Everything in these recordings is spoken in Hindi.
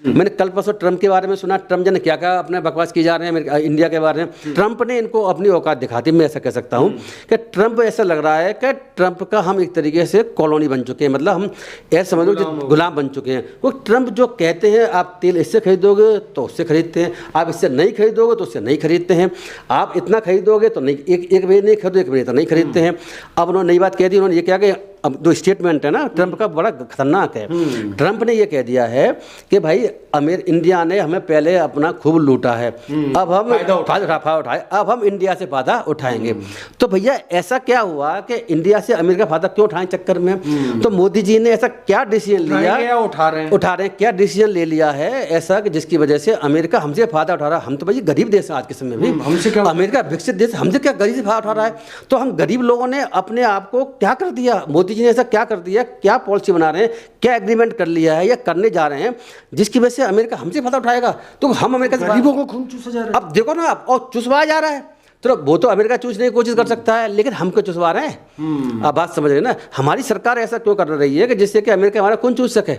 मैंने कल परसों ट्रम्प के बारे में सुना, ट्रम्प ने क्या क्या अपने बकवास की जा रहे हैं इंडिया के बारे में। ट्रम्प ने इनको अपनी औकात दिखाती, मैं ऐसा कह सकता हूँ कि ट्रम्प ऐसा लग रहा है कि ट्रम्प का हम एक तरीके से कॉलोनी बन चुके हैं, मतलब हम ऐसा समझ लो गुलाम बन चुके हैं। वो ट्रम्प जो कहते हैं आप तेल इससे खरीदोगे तो उससे खरीदते हैं, आप इससे नहीं खरीदोगे तो उससे नहीं खरीदते हैं, आप इतना खरीदोगे तो नहीं, एक महीने नहीं खरीदो, एक महीने तो नहीं खरीदते हैं। अब उन्होंने नई बात कह दी, उन्होंने ये क्या कि अब जो स्टेटमेंट है ना ट्रम्प का बड़ा खतरनाक है। ट्रम्प ने ये कह दिया है कि भाई इंडिया ने हमें पहले अपना खूब लूटा है, अब हम फायदा उठाए, अब हम इंडिया से फायदा उठाएंगे। तो भैया ऐसा क्या हुआ कि इंडिया से अमेरिका फायदा क्यों उठाएं चक्कर में? तो मोदी जी ने ऐसा क्या डिसीजन लिया, उठा रहे हैं क्या डिसीजन ले लिया है ऐसा कि जिसकी वजह से अमेरिका हमसे फायदा उठा रहा है? हम तो भाई गरीब देश है आज के समय में, हमसे क्या अमेरिका विकसित देश, हमसे क्या गरीब से फायदा उठा रहा है? तो हम गरीब लोगों ने अपने आप को क्या कर दिया, मोदी जी ने ऐसा क्या कर दिया, क्या पॉलिसी बना रहे हैं, क्या एग्रीमेंट कर लिया है या करने जा रहे हैं जिसकी वजह से अमेरिका हमसे फायदा उठाएगा? तो हम अमेरिका से गरीबों को खून चूसा जा रहा है। अब देखो ना, अब और चुसवाया जा रहा है। तो वो तो अमेरिका चूसने की कोशिश कर सकता है, लेकिन हम क्यों चुसवा रहे हैं? आप बात समझ रहे ना, हमारी सरकार ऐसा क्यों कर रही है कि जिससे कि अमेरिका हमारा खून चूस सके?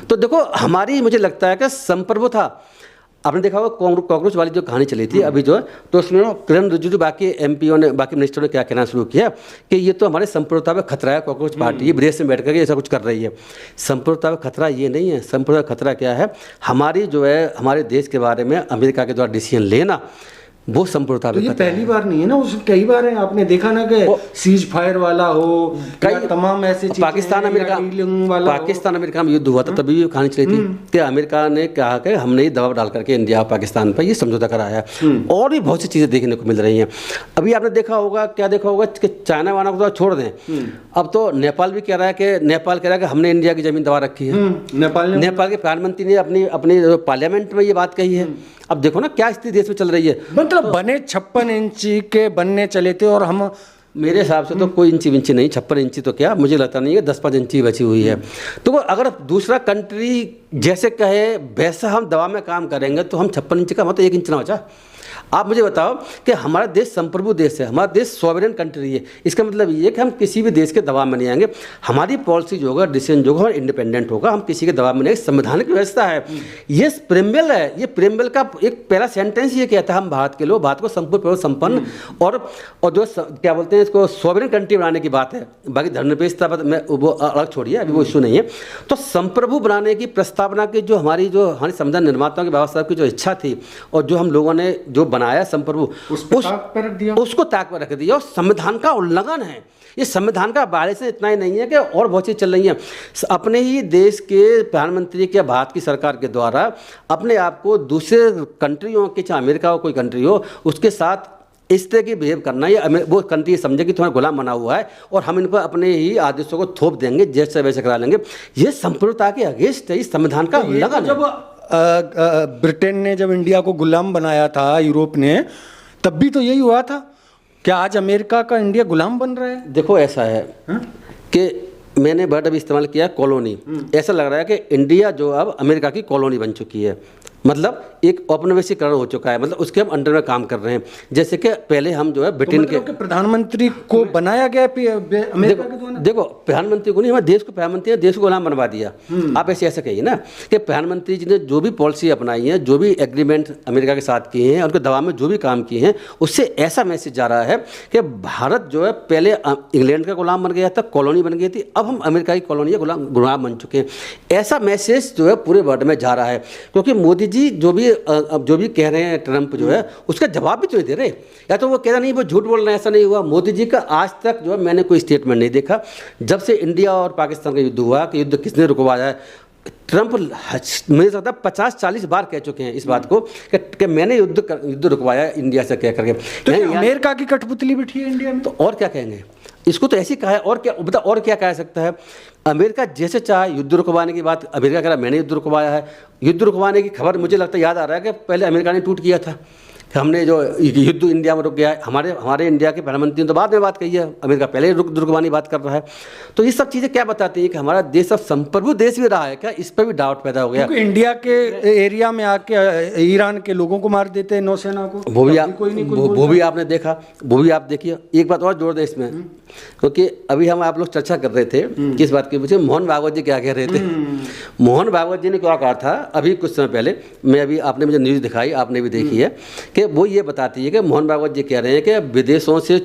तो देखो हमारी, मुझे लगता है कि संप्रभुता, आपने देखा होगा कॉकरोच वाली जो कहानी चली थी अभी जो है, तो उसमें किरण रिजिजू बाकी एमपीओ ने, बाकी मिनिस्टरों ने क्या कहना शुरू किया कि ये तो हमारे संप्रभुता में खतरा है, कॉकरोच पार्टी ये विदेश में बैठ करके ऐसा कुछ कर रही है। संप्रभुता में खतरा ये नहीं है, संप्रभुता खतरा क्या है, हमारी जो है हमारे देश के बारे में अमेरिका के द्वारा डिसीजन लेना, वो संप्रभुता तो ये पहली बार नहीं है ना, उस कई बार है, आपने देखा ना कि सीज फायर वाला हो, कई तमाम ऐसे पाकिस्तान अमेरिका में युद्ध हुआ था, तभी भी कहानी चली थी कि अमेरिका ने कहा कि हमने ही दबाव डाल करके इंडिया और पाकिस्तान पर ये समझौता कराया है। और भी बहुत सी चीज़ें देखने को मिल रही हैं। अभी आपने देखा होगा, क्या देखा होगा कि चाइना वाना को तो छोड़ दें, अब तो नेपाल भी कह रहा है कि हमने इंडिया की जमीन दबा रखी है। नेपाल के प्रधानमंत्री ने अपनी पार्लियामेंट में ये बात कही है। अब देखो ना क्या स्थिति देश में चल रही है। मतलब बने 56 इंची के बनने चले थे और हम, मेरे हिसाब से तो कोई इंची विंची नहीं, 56 इंची तो क्या, मुझे लगता नहीं है 10-5 इंची बची हुई है। तो अगर दूसरा कंट्री जैसे कहे वैसा हम दवा में काम करेंगे तो हम 56 इंची का मतलब 1 इंच ना बचा। आप मुझे बताओ कि हमारा देश संप्रभु देश है, हमारा देश सॉवरेन कंट्री है, इसका मतलब ये है कि हम किसी भी देश के दबाव में नहीं आएंगे। हमारी पॉलिसी जो होगा, डिसीजन जो होगा, इंडिपेंडेंट होगा, हम किसी के दबाव में नहीं। संविधानिक व्यवस्था है, ये प्रेम्बल है, ये प्रेम्बल का एक पहला सेंटेंस ये कहता है हम भारत के लोग, भारत को संपूर्ण संपन्न और जो क्या बोलते हैं इसको सॉवरेन कंट्री बनाने की बात है। बाकी धर्मनिरपेक्षता में वो अलग छोड़िए, अभी वो इशू नहीं है। तो संप्रभु बनाने की प्रस्तावना की जो हमारी संविधान निर्माताओं के बाबा साहब की जो इच्छा थी और जो हम लोगों ने जो बनाया संप्रभु, उसको ताक पर रख दिया और संविधान का उल्लंघन है। ये संविधान का बारे से इतना ही नहीं है कि और बहुत चीज़ चल रही हैं। अपने ही देश के प्रधानमंत्री के, भारत की सरकार के द्वारा अपने आप को दूसरे कंट्रियों के, चाहे अमेरिका हो कोई कंट्री हो, उसके साथ इस तरह की बिहेव करना, ये वो कंट्री समझे कि तुम्हारा गुलाम बना हुआ है और हम इन पर अपने ही आदेशों को थोप देंगे, जैसे वैसे करा लेंगे। ये संप्रभुता के अगेंस्ट है, इस संविधान का उल्लंघन है। ब्रिटेन ने जब इंडिया को गुलाम बनाया था, यूरोप ने, तब भी तो यही हुआ था। क्या आज अमेरिका का इंडिया गुलाम बन रहा है? देखो ऐसा है कि मैंने वर्ड अभी इस्तेमाल किया कॉलोनी। ऐसा लग रहा है कि इंडिया जो अब अमेरिका की कॉलोनी बन चुकी है, मतलब एक औपनिवेशीकरण हो चुका है, मतलब उसके हम अंडर में काम कर रहे हैं। जैसे कि पहले हम जो है ब्रिटेन के प्रधानमंत्री को बनाया गया अमेरिका के द्वारा। देखो प्रधानमंत्री को नहीं, हमारे देश को प्रधानमंत्री ने देश को गुलाम बनवा दिया। आप ऐसे कहिए ना कि प्रधानमंत्री जी ने जो भी पॉलिसी अपनाई है, जो भी एग्रीमेंट अमेरिका के साथ किए हैं, उनके दबाव में जो भी काम किए हैं, उससे ऐसा मैसेज जा रहा है कि भारत जो है पहले इंग्लैंड का गुलाम बन गया था, कॉलोनी बन गई थी, अब हम अमेरिका की कॉलोनी या गुलाम बन चुके हैं। ऐसा मैसेज जो है पूरे वर्ल्ड में जा रहा है, क्योंकि मोदी जी जो भी कह रहे हैं, ट्रंप जो है उसका जवाब भी तो नहीं दे रहे। या तो वो कह रहा नहीं वो झूठ बोल रहे हैं, ऐसा नहीं हुआ। मोदी जी का आज तक जो है मैंने कोई स्टेटमेंट नहीं देखा। जब से इंडिया और पाकिस्तान का युद्ध हुआ कि युद्ध किसने रुकवाया है, ट्रंप मुझे लगता है 50-40 बार कह चुके हैं इस बात को कि मैंने युद्ध रुकवाया इंडिया से कह करके। तो अमेरिका की कठपुतली बिठी है इंडिया में, तो और क्या कहेंगे? इसको तो ऐसे ही कहा है, और क्या बता, और क्या कह सकता है? अमेरिका जैसे चाहे युद्ध रुकवाने की बात, अमेरिका कह रहा मैंने युद्ध रुकवाया है। युद्ध रुकवाने की खबर मुझे लगता है याद आ रहा है कि पहले अमेरिका ने ट्वीट किया था कि हमने जो युद्ध इंडिया में रुक गया है, हमारे इंडिया के प्रधानमंत्री ने तो बाद में बात कही है, अमेरिका पहले रुकवानी बात कर रहा है। तो ये सब चीज़ें क्या बताती हैं कि हमारा देश अब संप्रभु देश भी रहा है क्या, इस पर भी डाउट पैदा हो गया। क्योंकि इंडिया के एरिया में आके ईरान के लोगों को मार देते हैं नौसेना को, वो भी आपने देखा, वो भी आप देखिए। एक बात और जोड़ दें इसमें, क्योंकि अभी हम आप लोग चर्चा कर रहे थे किस बात के पीछे, मोहन भागवत जी क्या कह रहे थे। मोहन भागवत जी ने क्या कहा था अभी कुछ समय पहले, आपने मुझे न्यूज़ दिखाई, आपने भी देखी है, कि वो ये बताती है कि मोहन भागवत जी कह रहे हैं कि विदेशों से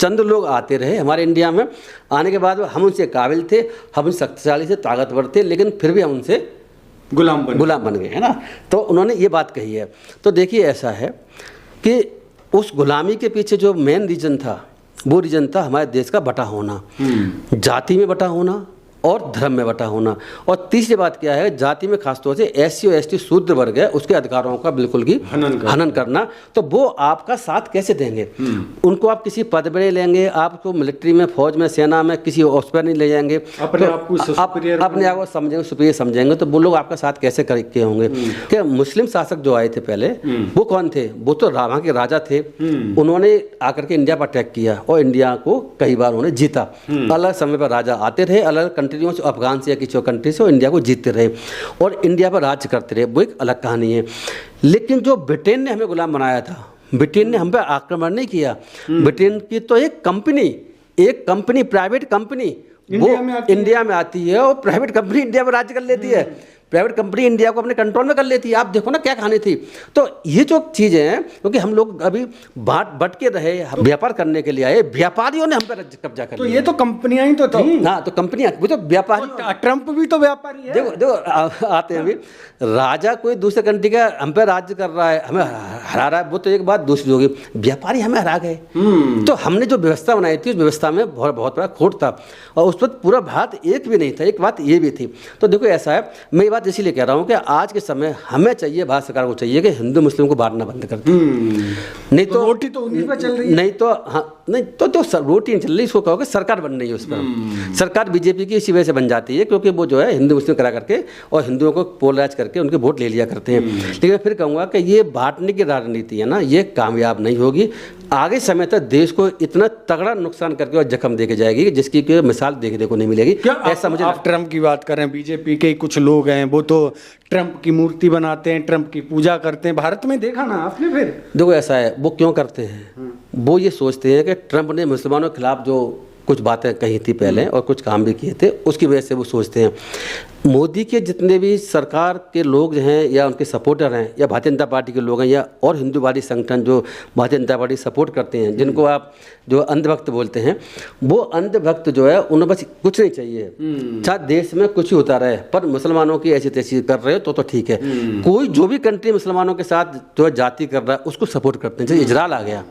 चंद लोग आते रहे हमारे इंडिया में, आने के बाद हम उनसे काबिल थे, हम उनसे शक्तिशाली थे, ताकतवर थे, लेकिन फिर भी हम उनसे गुलाम बन गए, है ना। तो उन्होंने ये बात कही है। तो देखिए ऐसा है कि उस गुलामी के पीछे जो मेन रीजन था, वो रीजन था हमारे देश का बटा होना, जाति में बटा होना और धर्म में बटा होना। और तीसरी बात क्या है, जाति में खासतौर से SC और ST शूद्र वर्ग है, उसके अधिकारों का बिल्कुल ही हनन करना। तो वो आपका साथ कैसे देंगे? उनको आप किसी पद पर लेंगे, आपको मिलिट्री में, फौज में, सेना में किसी उस पर नहीं ले जाएंगे, अपने आप को समझेंगे, सुपीरियर समझेंगे, तो वो लोग आपका साथ कैसे करके होंगे? क्या मुस्लिम शासक जो आए थे पहले, वो कौन थे? वो तो वहाँ के राजा थे। उन्होंने आकर के इंडिया पर अटैक किया और इंडिया को कई बार उन्होंने जीता। अलग समय पर राजा आते रहे, अलग कंट्रियों से, अफगान से या किसी कंट्री से, इंडिया को जीतते रहे और इंडिया पर राज्य करते रहे, वो एक अलग कहानी है। लेकिन जो ब्रिटेन ने हमें गुलाम बनाया था, ब्रिटेन ने हम पे आक्रमण नहीं किया। ब्रिटेन की तो एक कंपनी, प्राइवेट कंपनी वो इंडिया में आती है और प्राइवेट कंपनी इंडिया में राज्य कर लेती है, प्राइवेट कंपनी इंडिया को अपने कंट्रोल में कर लेती है। आप देखो ना क्या कहानी थी। तो ये जो चीज़ें हैं, क्योंकि हम लोग अभी बट के रहे, व्यापार करने के लिए आए, व्यापारियों ने हम पर कब्जा कर लिया। तो ये तो कंपनियां ही तो थी। हाँ, तो कंपनियां, वो तो व्यापारी, ट्रंप भी तो व्यापारी है। देखो आते हैं अभी, राजा कोई दूसरे कंट्री का हम पे राज्य कर रहा है, हमें हरा रहा है, वो तो एक बात। दूसरी होगी, व्यापारी हमें हरा गए। तो हमने जो व्यवस्था बनाई थी, उस व्यवस्था में बहुत बड़ा खोट था और उस पर पूरा भारत एक भी नहीं था। एक बात ये भी थी। तो देखो ऐसा है, मैं बात इसीलिए कह रहा हूं कि आज के समय हमें चाहिए, भारत सरकार को चाहिए कि हिंदू मुस्लिम को बांटना बंद कर दे। नहीं तो रोटी तो उन्हीं पर चल रही है। नहीं तो रोटी नहीं चल रही, इसको कहोगे सरकार बन रही है। उस पर सरकार बीजेपी की इसी वजह से बन जाती है, क्योंकि वो जो है हिंदू मुस्लिम करा करके और हिंदुओं को पोलराइज करके उनके वोट ले लिया करते हैं। लेकिन मैं फिर कहूँगा कि ये बांटने की राजनीति है ना, ये कामयाब नहीं होगी। आगे समय तक देश को इतना तगड़ा नुकसान करके और जख्म देके जाएगी जिसकी कोई मिसाल देखने को नहीं मिलेगी। ऐसा मुझे आप ट्रंप की बात कर रहे हैं, बीजेपी के कुछ लोग हैं वो तो ट्रंप की मूर्ति बनाते हैं, ट्रंप की पूजा करते हैं। भारत में देखा ना आपने? फिर देखो ऐसा है, वो क्यों करते हैं? वो ये सोचते हैं कि ट्रंप ने मुसलमानों के खिलाफ जो कुछ बातें कही थी पहले और कुछ काम भी किए थे, उसकी वजह से वो सोचते हैं। मोदी के जितने भी सरकार के लोग हैं या उनके सपोर्टर हैं या भारतीय जनता पार्टी के लोग हैं या और हिंदूवादी संगठन जो भारतीय जनता पार्टी सपोर्ट करते हैं, जिनको आप जो अंधभक्त बोलते हैं, वो अंधभक्त जो है उन्हें बस कुछ नहीं चाहिए, चाहे देश में कुछ ही होता रहे, पर मुसलमानों की ऐसी तैसी कर रहे हो तो ठीक है। कोई जो भी कंट्री मुसलमानों के साथ जो है जाति कर रहा है उसको सपोर्ट करते हैं। जैसे इजराइल आ गया,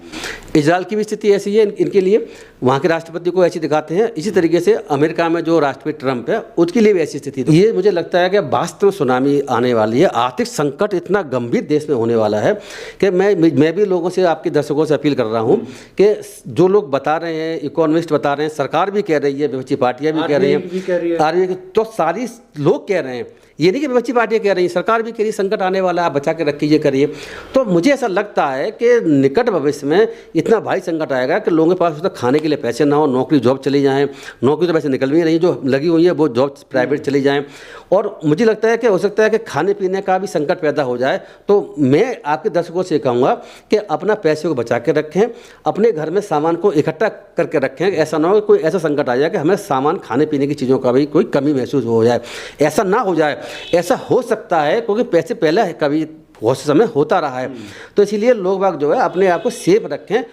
इजराइल की भी स्थिति ऐसी है इनके लिए, वहाँ के राष्ट्रपति को ऐसी दिखाते हैं। इसी तरीके से अमेरिका में जो राष्ट्रपति ट्रंप है उसके लिए भी ऐसी स्थिति। ये मुझे लगता है कि वास्तव सुनामी आने वाली है, आर्थिक संकट इतना गंभीर देश में होने वाला है कि मैं भी लोगों से, आपके दर्शकों से अपील कर रहा हूँ कि जो लोग बता रहे हैं, इकोनॉमिस्ट बता रहे हैं, सरकार भी कह रही है, विपक्षी पार्टियां भी कह रही हैं, आरबीआई, तो सारी लोग कह रहे हैं, ये नहीं कि विपक्षी पार्टियां कह रही हैं, सरकार भी कह रही है संकट आने वाला है, आप बचा के रखिए, ये करिए। तो मुझे ऐसा लगता है कि निकट भविष्य में इतना भारी संकट आएगा कि लोगों के पास उसका खाने के लिए पैसे ना हो, नौकरी जॉब चली जाएँ, नौकरी तो वैसे निकल भी नहीं, जो लगी हुई है वो जॉब प्राइवेट चली जाएँ, और मुझे लगता है कि हो सकता है कि खाने पीने का भी संकट पैदा हो जाए। तो मैं आपके दर्शकों से कहूँगा कि अपना पैसे को बचा के रखें, अपने घर में सामान को इकट्ठा करके रखें। ऐसा ना हो कोई ऐसा संकट आ जाए कि हमें सामान, खाने पीने की चीज़ों का भी कोई कमी महसूस हो जाए। ऐसा ना हो जाए, ऐसा हो सकता है क्योंकि पैसे पहले कभी बहुत समय होता रहा है। तो इसीलिए लोग बाग जो है अपने आप को सेफ रखें,